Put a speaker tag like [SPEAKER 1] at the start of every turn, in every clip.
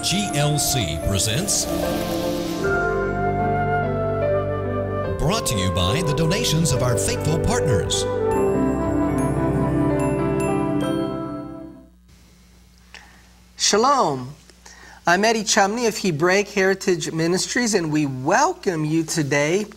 [SPEAKER 1] GLC presents, brought to you by the donations of our faithful partners.
[SPEAKER 2] Shalom. I'm Eddie Chumney of Hebraic Heritage Ministries, and we welcome you today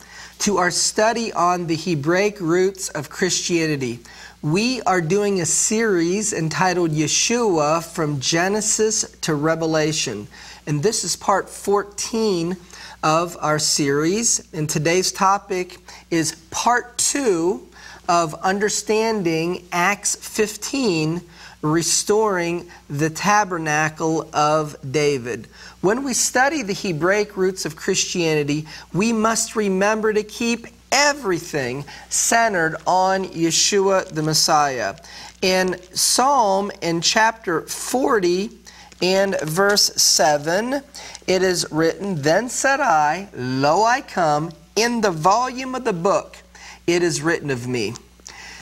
[SPEAKER 2] to our study on the Hebraic roots of Christianity. We are doing a series entitled Yeshua from Genesis to Revelation, and this is part 14 of our series. And today's topic is part 2 of understanding Acts 15, restoring the tabernacle of David. When we study the Hebraic roots of Christianity, we must remember to keep everything centered on Yeshua the Messiah. In Psalm in chapter 40 and verse 7, it is written, "Then said I, Lo, I come, in the volume of the book it is written of me."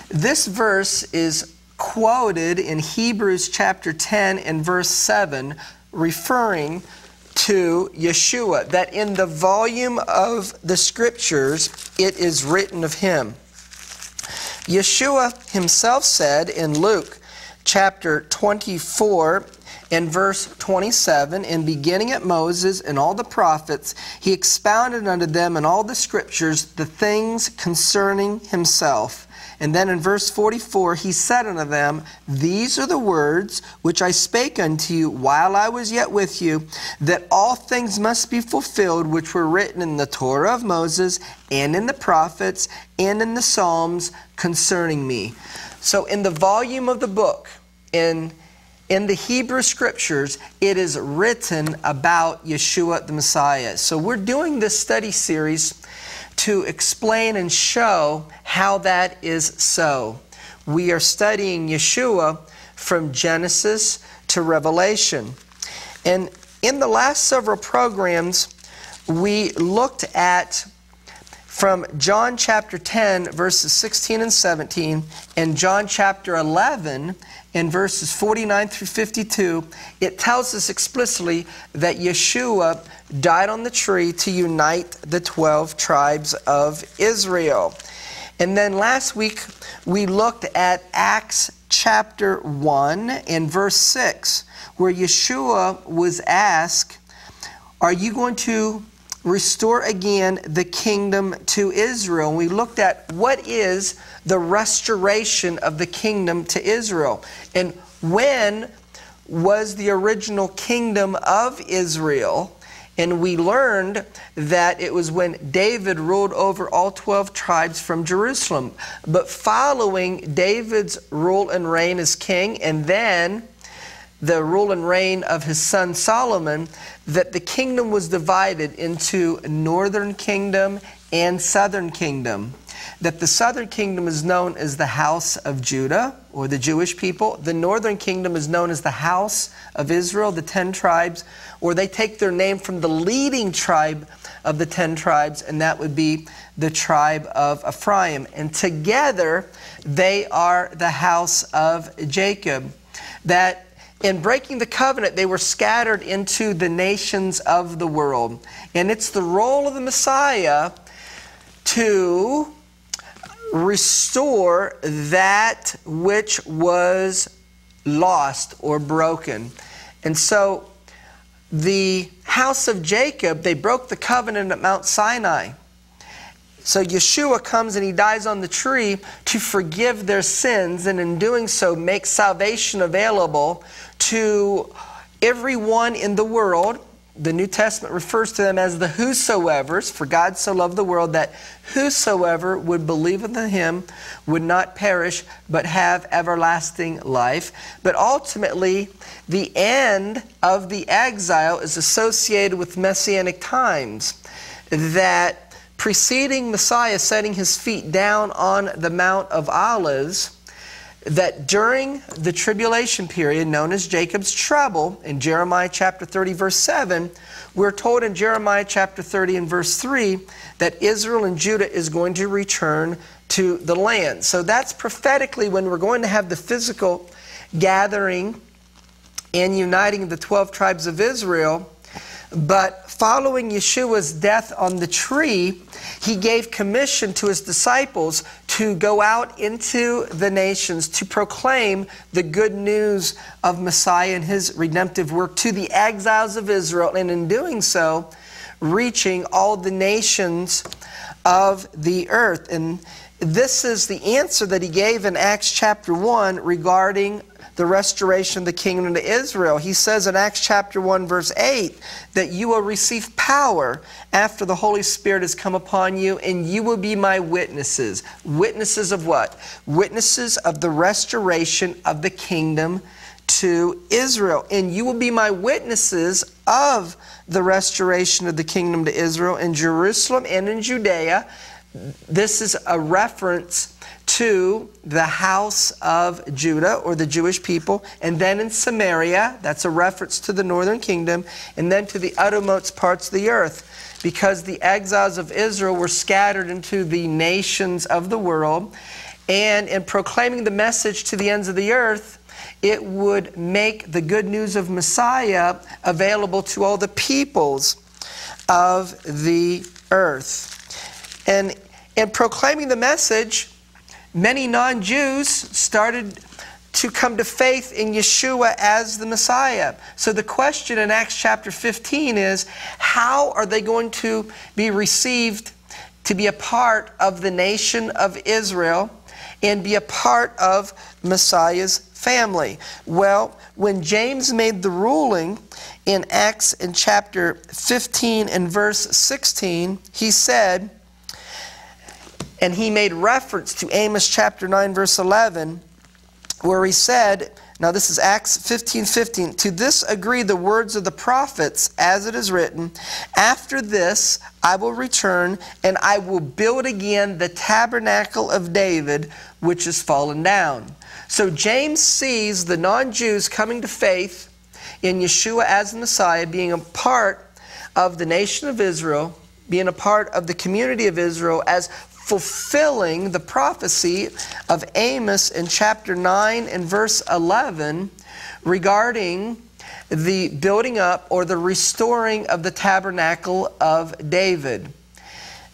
[SPEAKER 2] This verse is quoted in Hebrews chapter 10 and verse 7, referring to Yeshua, that in the volume of the Scriptures it is written of him. Yeshua himself said in Luke chapter 24 and verse 27, "And beginning at Moses and all the prophets, he expounded unto them in all the Scriptures the things concerning himself." And then in verse 44, he said unto them, "These are the words which I spake unto you while I was yet with you, that all things must be fulfilled which were written in the Torah of Moses and in the prophets and in the Psalms concerning me." So in the volume of the book, in the Hebrew Scriptures, it is written about Yeshua the Messiah. So we're doing this study series to explain and show how that is so. We are studying Yeshua from Genesis to Revelation. And in the last several programs, we looked at from John chapter 10, verses 16 and 17, and John chapter 11, in verses 49 through 52, it tells us explicitly that Yeshua died on the tree to unite the 12 tribes of Israel. And then last week, we looked at Acts chapter 1 and verse 6, where Yeshua was asked, "Are you going to restore again the kingdom to Israel?" And we looked at what is the restoration of the kingdom to Israel. And when was the original kingdom of Israel? And we learned that it was when David ruled over all 12 tribes from Jerusalem. But following David's rule and reign as king, and then the rule and reign of his son Solomon, that the kingdom was divided into northern kingdom and southern kingdom. That the southern kingdom is known as the house of Judah, or the Jewish people. The northern kingdom is known as the house of Israel, the 10 tribes, or they take their name from the leading tribe of the 10 tribes, and that would be the tribe of Ephraim. And together, they are the house of Jacob. That in breaking the covenant, they were scattered into the nations of the world. And it's the role of the Messiah to restore that which was lost or broken. And so the house of Jacob, they broke the covenant at Mount Sinai. So Yeshua comes and he dies on the tree to forgive their sins, and in doing so make salvation available to everyone in the world. The New Testament refers to them as the whosoevers, for God so loved the world that whosoever would believe in him would not perish but have everlasting life. But ultimately, the end of the exile is associated with Messianic times, that preceding Messiah setting his feet down on the Mount of Olives, that during the tribulation period known as Jacob's trouble, in Jeremiah chapter 30 verse 7, we're told in Jeremiah chapter 30 and verse 3 that Israel and Judah is going to return to the land. So that's prophetically when we're going to have the physical gathering and uniting the 12 tribes of Israel. But following Yeshua's death on the tree, he gave commission to his disciples to go out into the nations to proclaim the good news of Messiah and his redemptive work to the exiles of Israel, and in doing so, reaching all the nations of the earth. And this is the answer that he gave in Acts chapter 1 regarding the restoration of the kingdom to Israel. He says in Acts chapter 1 verse 8 that you will receive power after the Holy Spirit has come upon you, and you will be my witnesses. Witnesses of what? Witnesses of the restoration of the kingdom to Israel. And you will be my witnesses of the restoration of the kingdom to Israel in Jerusalem and in Judea. This is a reference to the house of Judah, or the Jewish people, and then in Samaria, that's a reference to the northern kingdom, and then to the uttermost parts of the earth, because the exiles of Israel were scattered into the nations of the world, and in proclaiming the message to the ends of the earth, it would make the good news of Messiah available to all the peoples of the earth. And in proclaiming the message, many non-Jews started to come to faith in Yeshua as the Messiah. So the question in Acts chapter 15 is, how are they going to be received to be a part of the nation of Israel and be a part of Messiah's family? Well, when James made the ruling in Acts in chapter 15 and verse 16, he said, and he made reference to Amos chapter 9 verse 11, where he said, now this is Acts 15:15, to this agree the words of the prophets, as it is written, after this I will return, and I will build again the tabernacle of David, which is fallen down. So James sees the non-Jews coming to faith in Yeshua as the Messiah, being a part of the nation of Israel, being a part of the community of Israel, as fulfilling the prophecy of Amos in chapter 9 and verse 11 regarding the building up or the restoring of the tabernacle of David.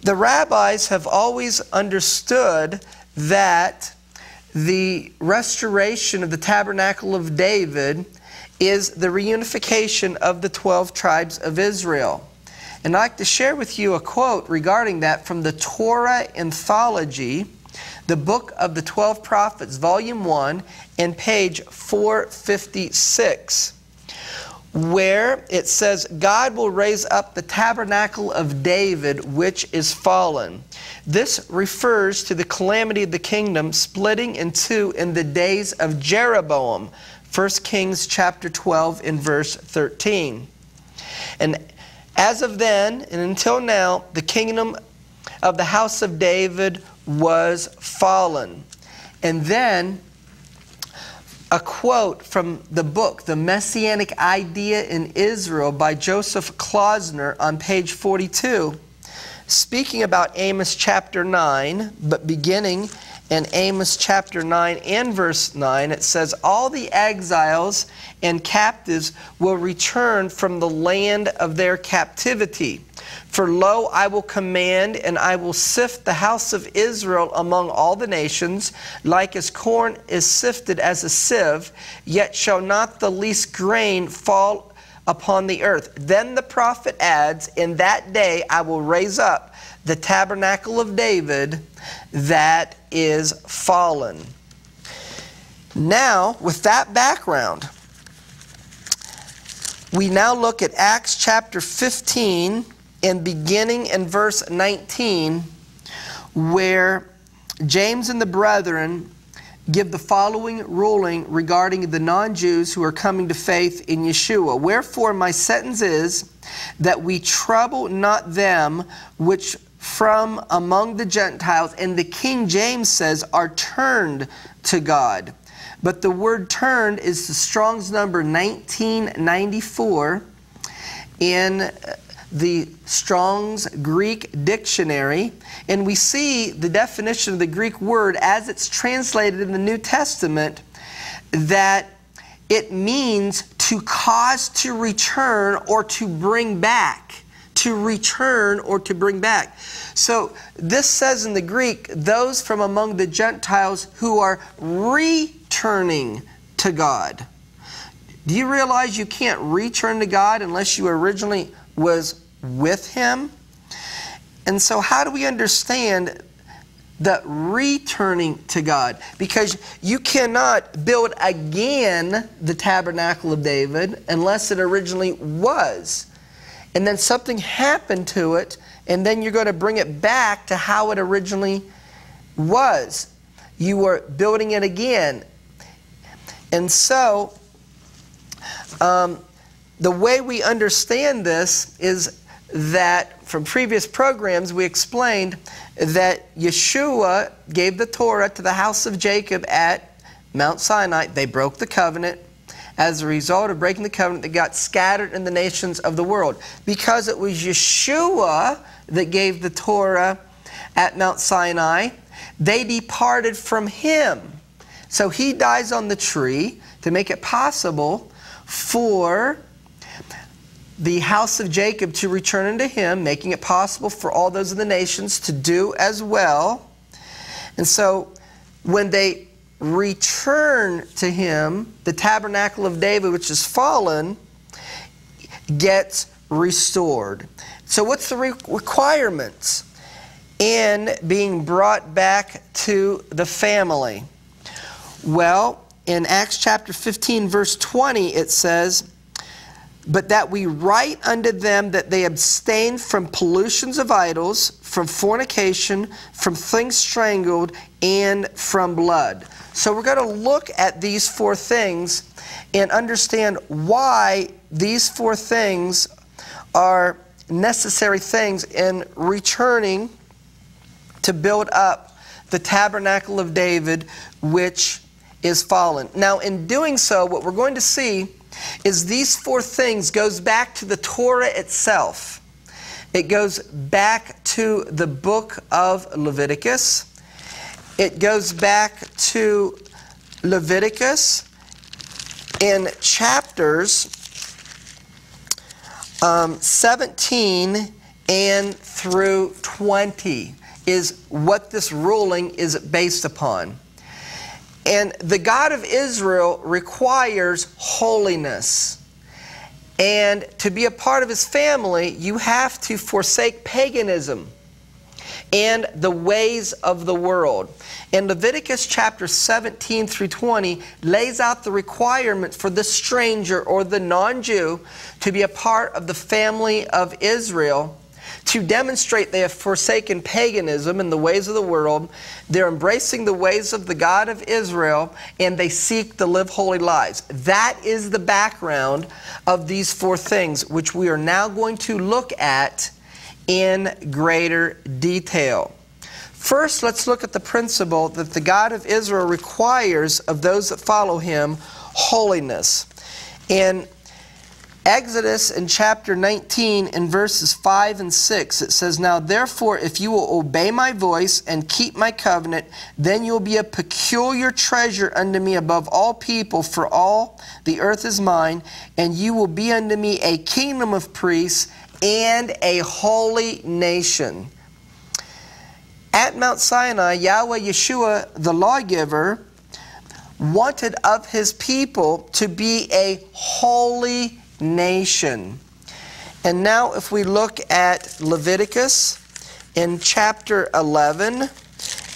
[SPEAKER 2] The rabbis have always understood that the restoration of the tabernacle of David is the reunification of the 12 tribes of Israel. And I'd like to share with you a quote regarding that from the Torah Anthology, the Book of the 12 Prophets, Volume 1, and page 456, where it says, God will raise up the tabernacle of David, which is fallen. This refers to the calamity of the kingdom splitting in two in the days of Jeroboam, 1 Kings chapter 12 and verse 13. And as of then and until now, the kingdom of the house of David was fallen. And then a quote from the book, The Messianic Idea in Israel by Joseph Klausner on page 42, speaking about Amos chapter 9, but beginning in Amos chapter 9 and verse 9, it says, all the exiles and captives will return from the land of their captivity. For lo, I will command, and I will sift the house of Israel among all the nations, like as corn is sifted as a sieve, yet shall not the least grain fall upon the earth. Then the prophet adds, in that day I will raise up the tabernacle of David that is fallen. Now, with that background, we now look at Acts chapter 15 and beginning in verse 19, where James and the brethren give the following ruling regarding the non-Jews who are coming to faith in Yeshua. Wherefore my sentence is that we trouble not them which from among the Gentiles, and the King James says, are turned to God. But the word turned is the Strong's number 1994 in the Strong's Greek dictionary. And we see the definition of the Greek word as it's translated in the New Testament, that it means to cause to return or to bring back. To return or to bring back. So this says in the Greek, those from among the Gentiles who are returning to God. Do you realize you can't return to God unless you originally was with Him? And so how do we understand the returning to God? Because you cannot build again the tabernacle of David unless it originally was. And then something happened to it, and then you're going to bring it back to how it originally was. You were building it again. And so, the way we understand this is that from previous programs we explained that Yeshua gave the Torah to the house of Jacob at Mount Sinai. They broke the covenant. As a result of breaking the covenant, they got scattered in the nations of the world. Because it was Yeshua that gave the Torah at Mount Sinai, they departed from Him. So He dies on the tree to make it possible for the house of Jacob to return unto Him, making it possible for all those of the nations to do as well. And so when they return to Him, the tabernacle of David, which is fallen, gets restored. So what's the requirements in being brought back to the family? Well, in Acts chapter 15, verse 20, it says, "But that we write unto them that they abstain from pollutions of idols, from fornication, from things strangled, and from blood." So we're going to look at these four things and understand why these four things are necessary things in returning to build up the tabernacle of David, which is fallen. Now, in doing so, what we're going to see is these four things goes back to the Torah itself. It goes back to the book of Leviticus. It goes back to Leviticus in chapters 17 and through 20 is what this ruling is based upon. And the God of Israel requires holiness. And to be a part of His family, you have to forsake paganism and the ways of the world. And Leviticus chapter 17 through 20 lays out the requirement for the stranger or the non-Jew to be a part of the family of Israel, to demonstrate they have forsaken paganism and the ways of the world. They're embracing the ways of the God of Israel, and they seek to live holy lives. That is the background of these four things, which we are now going to look at in greater detail. First, let's look at the principle that the God of Israel requires of those that follow Him, holiness. In Exodus in chapter 19 in verses 5 and 6, it says, "Now therefore, if you will obey my voice and keep my covenant, then you will be a peculiar treasure unto me above all people, for all the earth is mine, and you will be unto me a kingdom of priests and a holy nation." At Mount Sinai, Yahweh Yeshua, the lawgiver, wanted of His people to be a holy nation. And now if we look at Leviticus in chapter 11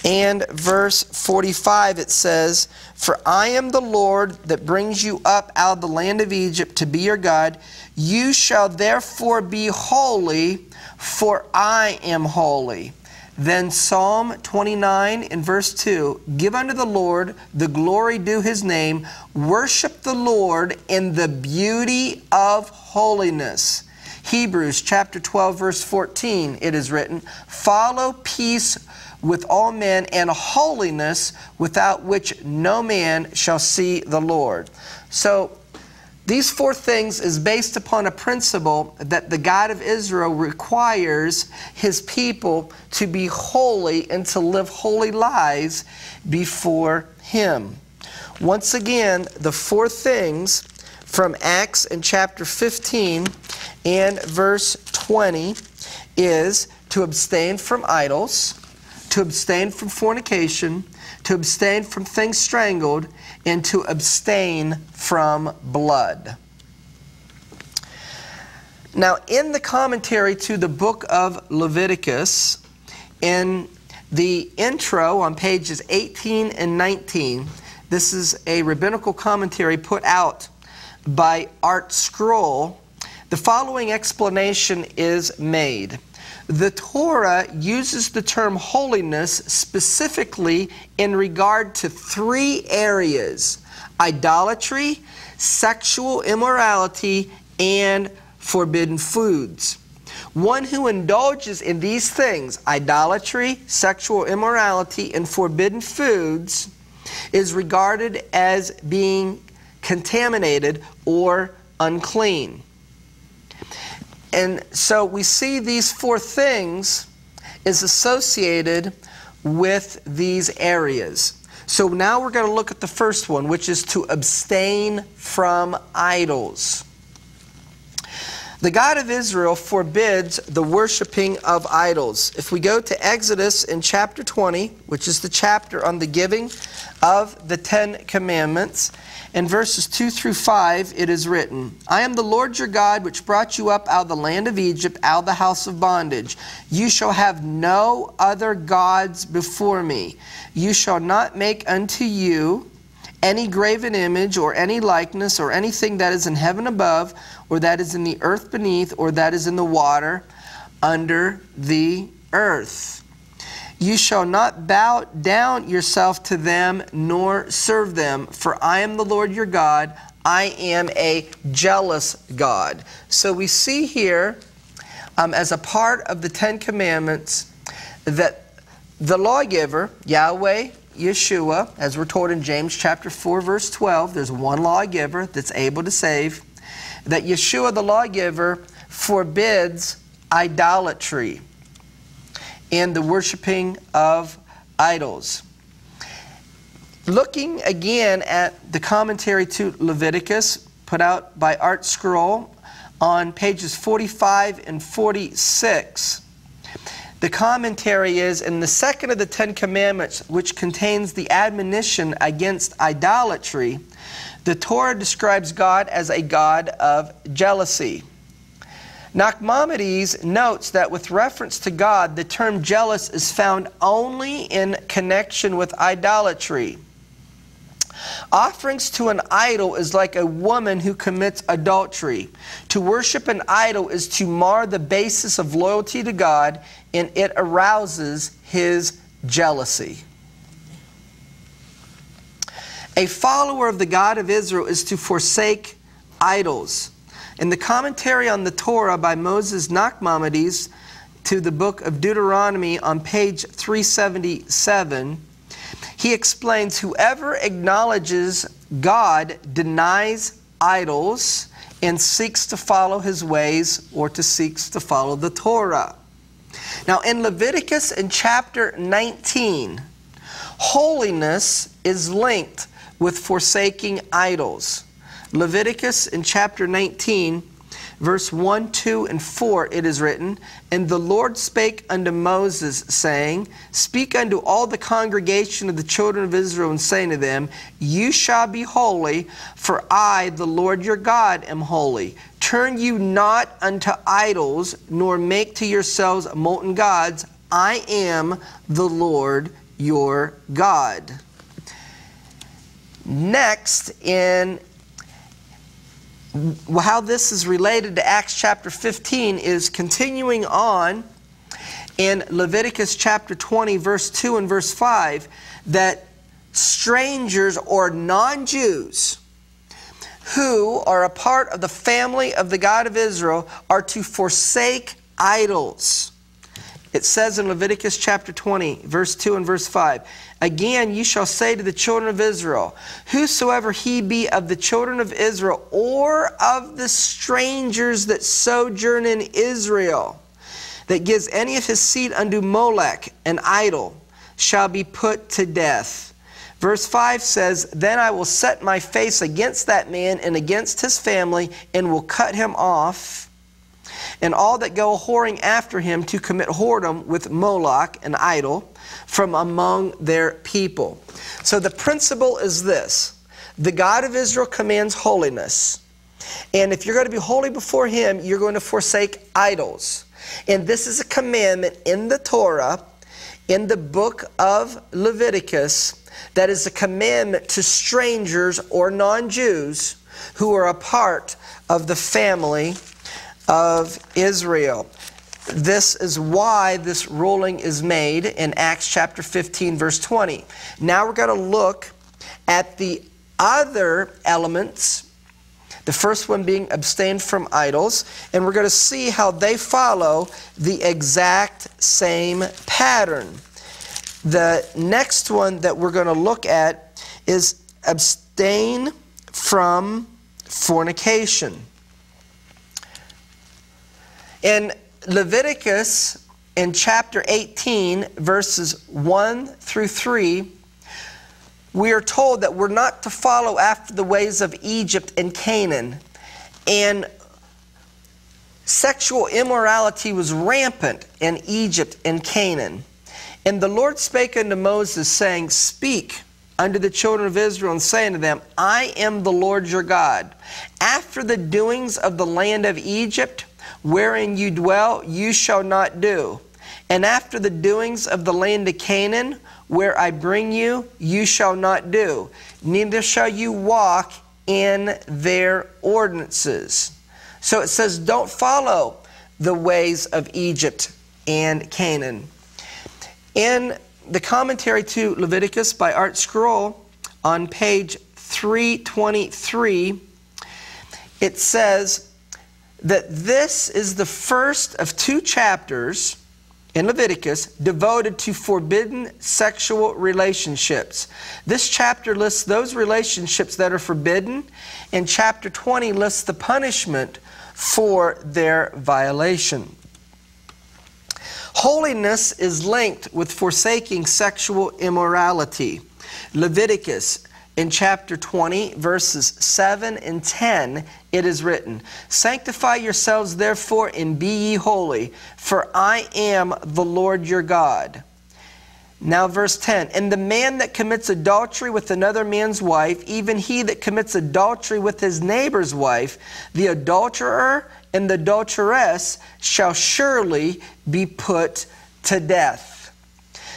[SPEAKER 2] and verse 45, it says, "For I am the Lord that brings you up out of the land of Egypt to be your God. You shall therefore be holy, for I am holy." Then Psalm 29 in verse 2, "Give unto the Lord the glory due His name. Worship the Lord in the beauty of holiness." Hebrews chapter 12 verse 14, it is written, "Follow peace with all men and holiness, without which no man shall see the Lord." So these four things is based upon a principle that the God of Israel requires His people to be holy and to live holy lives before Him. Once again, the four things from Acts in chapter 15 and verse 20 is to abstain from idols, to abstain from fornication, to abstain from things strangled, and to abstain from blood. Now, in the commentary to the book of Leviticus, in the intro on pages 18 and 19, this is a rabbinical commentary put out by Art Scroll. The following explanation is made. The Torah uses the term holiness specifically in regard to three areas: idolatry, sexual immorality, and forbidden foods. One who indulges in these things, idolatry, sexual immorality, and forbidden foods, is regarded as being contaminated or unclean. And so we see these four things is associated with these areas. So now we're going to look at the first one, which is to abstain from idols. The God of Israel forbids the worshiping of idols. If we go to Exodus in chapter 20, which is the chapter on the giving of the Ten Commandments, in verses 2 through 5, it is written, I am the Lord your God, which brought you up out of the land of Egypt, out of the house of bondage. You shall have no other gods before me. You shall not make unto you any graven image, or any likeness, or anything that is in heaven above, or that is in the earth beneath, or that is in the water under the earth. You shall not bow down yourself to them, nor serve them, for I am the Lord your God. I am a jealous God. So we see here, as a part of the Ten Commandments, that the lawgiver, Yahweh, Yeshua, as we're told in James chapter 4, verse 12, there's one lawgiver that's able to save, that Yeshua, the lawgiver, forbids idolatry and the worshiping of idols. Looking again at the commentary to Leviticus, put out by Art Scroll, on pages 45 and 46, the commentary is, in the second of the Ten Commandments, which contains the admonition against idolatry, the Torah describes God as a God of jealousy. Nachmanides notes that with reference to God, the term jealous is found only in connection with idolatry. Offerings to an idol is like a woman who commits adultery. To worship an idol is to mar the basis of loyalty to God, and it arouses His jealousy. A follower of the God of Israel is to forsake idols. In the commentary on the Torah by Moses Nachmanides to the book of Deuteronomy on page 377, he explains, whoever acknowledges God denies idols and seeks to follow His ways, or seeks to follow the Torah. Now in Leviticus in chapter 19, holiness is linked with forsaking idols. Leviticus in chapter 19, verse 1, 2, and 4, it is written, And the Lord spake unto Moses, saying, Speak unto all the congregation of the children of Israel, and say to them, You shall be holy, for I, the Lord your God, am holy. Turn you not unto idols, nor make to yourselves molten gods. I am the Lord your God. Next, in how this is related to Acts chapter 15 is continuing on in Leviticus chapter 20, verse 2 and verse 5, that strangers or non-Jews who are a part of the family of the God of Israel are to forsake idols. It says in Leviticus chapter 20, verse 2 and verse 5, Again, you shall say to the children of Israel, Whosoever he be of the children of Israel, or of the strangers that sojourn in Israel, that gives any of his seed unto Molech, an idol, shall be put to death. Verse 5 says, "Then I will set my face against that man and against his family, and will cut him off, and all that go whoring after him to commit whoredom with Moloch, an idol, from among their people." So the principle is this. The God of Israel commands holiness. And if you're going to be holy before Him, you're going to forsake idols. And this is a commandment in the Torah, in the book of Leviticus, that is a commandment to strangers or non-Jews who are a part of the family of Israel. This is why this ruling is made in Acts chapter 15, verse 20. Now we're going to look at the other elements, the first one being abstain from idols, and we're going to see how they follow the exact same pattern. The next one that we're going to look at is abstain from fornication. In Leviticus, in chapter 18, verses 1 through 3, we are told that we're not to follow after the ways of Egypt and Canaan. And sexual immorality was rampant in Egypt and Canaan. And the Lord spake unto Moses, saying, "Speak unto the children of Israel, and say unto them, I am the Lord your God. After the doings of the land of Egypt, wherein you dwell, you shall not do. And after the doings of the land of Canaan, where I bring you, you shall not do. Neither shall you walk in their ordinances." So it says, don't follow the ways of Egypt and Canaan. In the commentary to Leviticus by Art Scroll, on page 323, it says that this is the first of 2 chapters in Leviticus devoted to forbidden sexual relationships. This chapter lists those relationships that are forbidden, and chapter 20 lists the punishment for their violation. Holiness is linked with forsaking sexual immorality. Leviticus, in chapter 20, verses 7 and 10, it is written, "Sanctify yourselves therefore and be ye holy, for I am the Lord your God." Now verse 10, "And the man that commits adultery with another man's wife, even he that commits adultery with his neighbor's wife, the adulterer and the adulteress shall surely be put to death."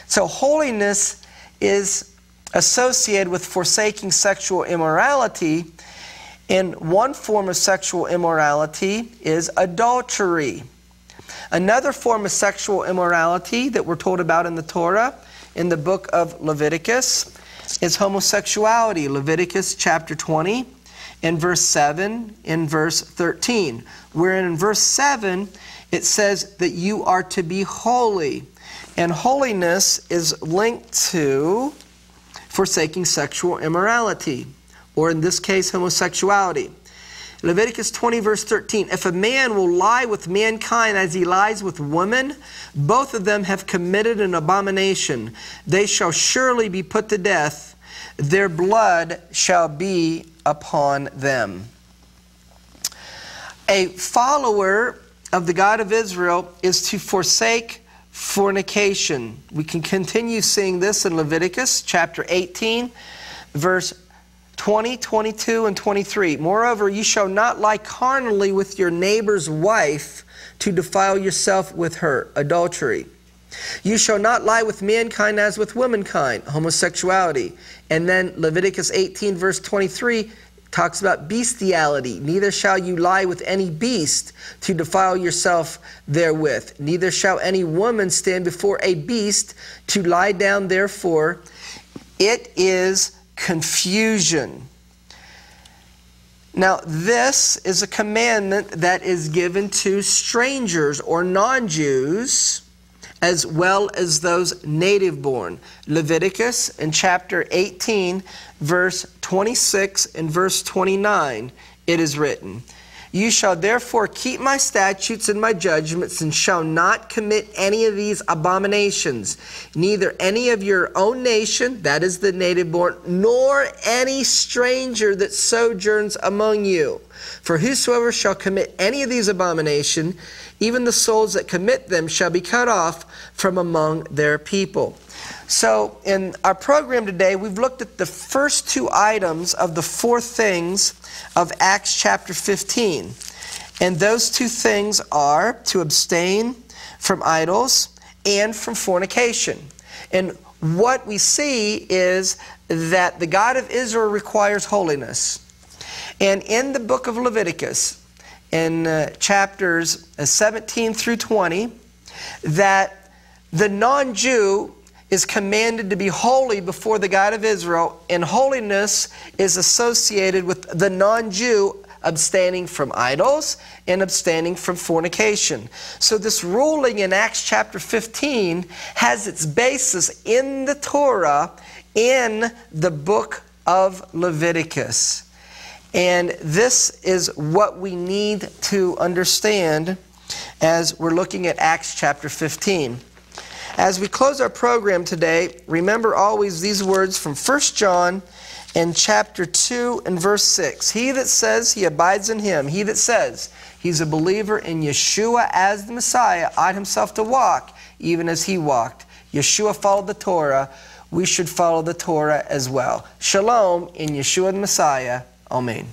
[SPEAKER 2] So holiness is associated with forsaking sexual immorality, and one form of sexual immorality is adultery. Another form of sexual immorality that we're told about in the Torah, in the book of Leviticus, is homosexuality. Leviticus chapter 20, in verse 7, in verse 13. Where in verse 7, it says that you are to be holy. And holiness is linked to forsaking sexual immorality, or in this case, homosexuality. Leviticus 20, verse 13, "If a man will lie with mankind as he lies with woman, both of them have committed an abomination. They shall surely be put to death. Their blood shall be upon them." A follower of the God of Israel is to forsake fornication. We can continue seeing this in Leviticus chapter 18, verse 20, 22, and 23. "Moreover, you shall not lie carnally with your neighbor's wife to defile yourself with her," adultery. "You shall not lie with mankind as with womankind," homosexuality. And then Leviticus 18, verse 23, talks about bestiality. "Neither shall you lie with any beast to defile yourself therewith. Neither shall any woman stand before a beast to lie down therefore. It is confusion." Now, this is a commandment that is given to strangers or non-Jews, as well as those native-born. Leviticus in chapter 18, verse 26 and verse 29, it is written, You shall therefore keep my statutes and my judgments, and shall not commit any of these abominations, neither any of your own nation, that is the native born, nor any stranger that sojourns among you. For whosoever shall commit any of these abominations, even the souls that commit them shall be cut off from among their people. So in our program today, we've looked at the first two items of the four things of Acts chapter 15. And those two things are to abstain from idols and from fornication. And what we see is that the God of Israel requires holiness. And in the book of Leviticus, in chapters 17 through 20, that the non-Jew is commanded to be holy before the God of Israel, and holiness is associated with the non-Jew abstaining from idols and abstaining from fornication. So this ruling in Acts chapter 15 has its basis in the Torah in the book of Leviticus. And this is what we need to understand as we're looking at Acts chapter 15. As we close our program today, remember always these words from 1 John and chapter 2 and verse 6. He that says he abides in him, he that says he's a believer in Yeshua as the Messiah, ought himself to walk even as he walked. Yeshua followed the Torah. We should follow the Torah as well. Shalom in Yeshua the Messiah. Amen.